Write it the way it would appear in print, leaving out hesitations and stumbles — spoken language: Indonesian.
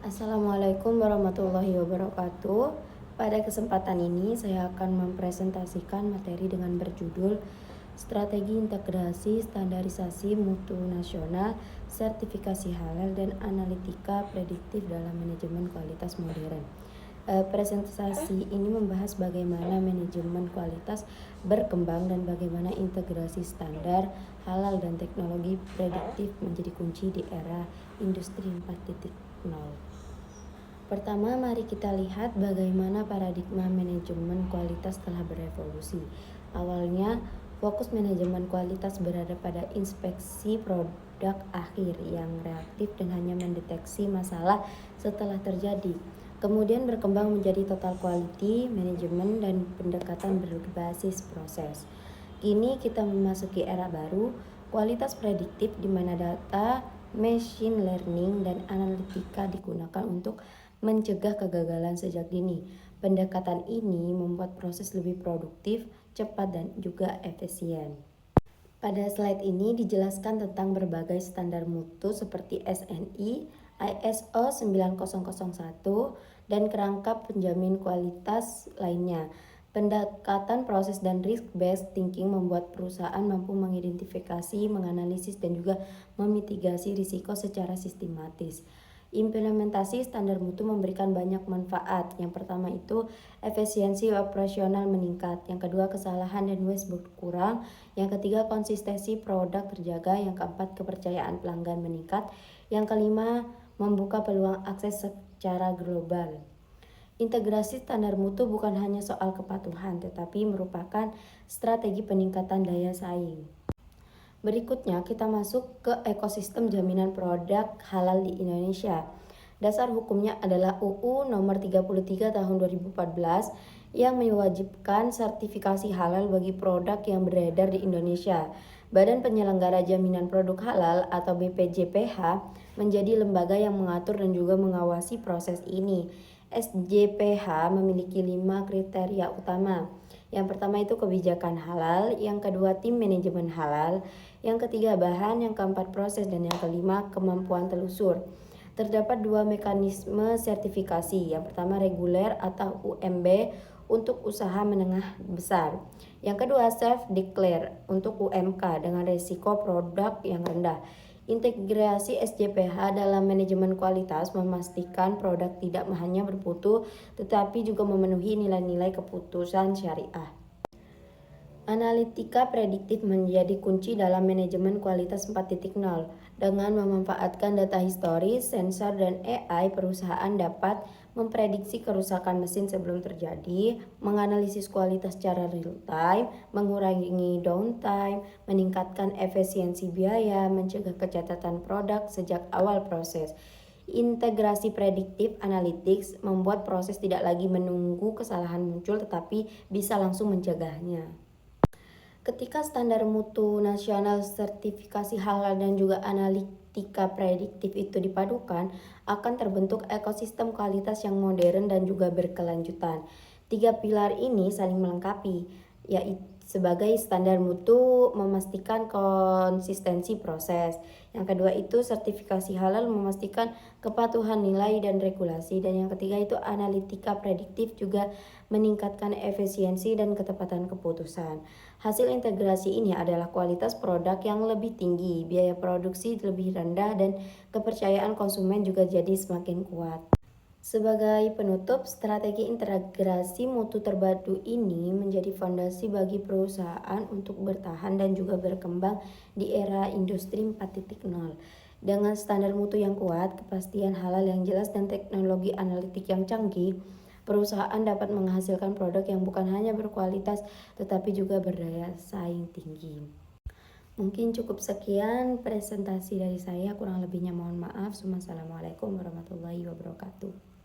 Assalamualaikum warahmatullahi wabarakatuh. Pada kesempatan ini saya akan mempresentasikan materi dengan berjudul Strategi Integrasi Standarisasi Mutu Nasional, Sertifikasi Halal dan Analitika Prediktif dalam Manajemen Kualitas Modern. Presentasi ini membahas bagaimana manajemen kualitas berkembang dan bagaimana integrasi standar halal dan teknologi prediktif menjadi kunci di era industri 4.0. Pertama, mari kita lihat bagaimana paradigma manajemen kualitas telah berevolusi. Awalnya, fokus manajemen kualitas berada pada inspeksi produk akhir yang reaktif dan hanya mendeteksi masalah setelah terjadi. Kemudian berkembang menjadi total quality management dan pendekatan berbasis proses. Kini kita memasuki era baru, kualitas prediktif di mana data, machine learning, dan analitika digunakan untuk mencegah kegagalan sejak dini. Pendekatan ini membuat proses lebih produktif, cepat, dan juga efisien. Pada slide ini dijelaskan tentang berbagai standar mutu seperti SNI, ISO 9001, dan kerangka penjamin kualitas lainnya. Pendekatan proses dan risk-based thinking membuat perusahaan mampu mengidentifikasi, menganalisis, dan juga memitigasi risiko secara sistematis. Implementasi standar mutu memberikan banyak manfaat. Yang pertama itu efisiensi operasional meningkat. Yang kedua kesalahan dan waste berkurang. Yang ketiga konsistensi produk terjaga. Yang keempat kepercayaan pelanggan meningkat. Yang kelima membuka peluang akses secara global. Integrasi standar mutu bukan hanya soal kepatuhan, tetapi merupakan strategi peningkatan daya saing. Berikutnya kita masuk ke ekosistem jaminan produk halal di Indonesia. Dasar hukumnya adalah UU nomor 33 tahun 2014 yang mewajibkan sertifikasi halal bagi produk yang beredar di Indonesia. Badan Penyelenggara Jaminan Produk Halal atau BPJPH menjadi lembaga yang mengatur dan juga mengawasi proses ini. SJPH memiliki 5 kriteria utama. Yang pertama itu kebijakan halal, yang kedua tim manajemen halal, yang ketiga bahan, yang keempat proses, dan yang kelima kemampuan telusur. Terdapat 2 mekanisme sertifikasi. Yang pertama reguler atau UMB untuk usaha menengah besar. Yang kedua self-declare untuk UMK dengan risiko produk yang rendah. Integrasi SJPH dalam manajemen kualitas memastikan produk tidak hanya bermutu tetapi juga memenuhi nilai-nilai keputusan syariah. Analitika prediktif menjadi kunci dalam manajemen kualitas 4.0. Dengan memanfaatkan data historis, sensor, dan AI, perusahaan dapat memprediksi kerusakan mesin sebelum terjadi, menganalisis kualitas secara real time, mengurangi downtime, meningkatkan efisiensi biaya, mencegah kecacatan produk sejak awal proses. Integrasi prediktif analytics membuat proses tidak lagi menunggu kesalahan muncul tetapi bisa langsung mencegahnya. Ketika standar mutu nasional, sertifikasi halal, dan juga analitika prediktif itu dipadukan, akan terbentuk ekosistem kualitas yang modern dan juga berkelanjutan. 3 pilar ini saling melengkapi, yaitu sebagai standar mutu memastikan konsistensi proses. Yang kedua itu sertifikasi halal memastikan kepatuhan nilai dan regulasi. Dan yang ketiga itu analitika prediktif juga meningkatkan efisiensi dan ketepatan keputusan. Hasil integrasi ini adalah kualitas produk yang lebih tinggi, biaya produksi lebih rendah, dan kepercayaan konsumen juga jadi semakin kuat. Sebagai penutup, strategi integrasi mutu terpadu ini menjadi fondasi bagi perusahaan untuk bertahan dan juga berkembang di era industri 4.0. Dengan standar mutu yang kuat, kepastian halal yang jelas, dan teknologi analitik yang canggih, perusahaan dapat menghasilkan produk yang bukan hanya berkualitas tetapi juga berdaya saing tinggi. Mungkin cukup sekian presentasi dari saya, kurang lebihnya mohon maaf. Wassalamualaikum warahmatullahi wabarakatuh.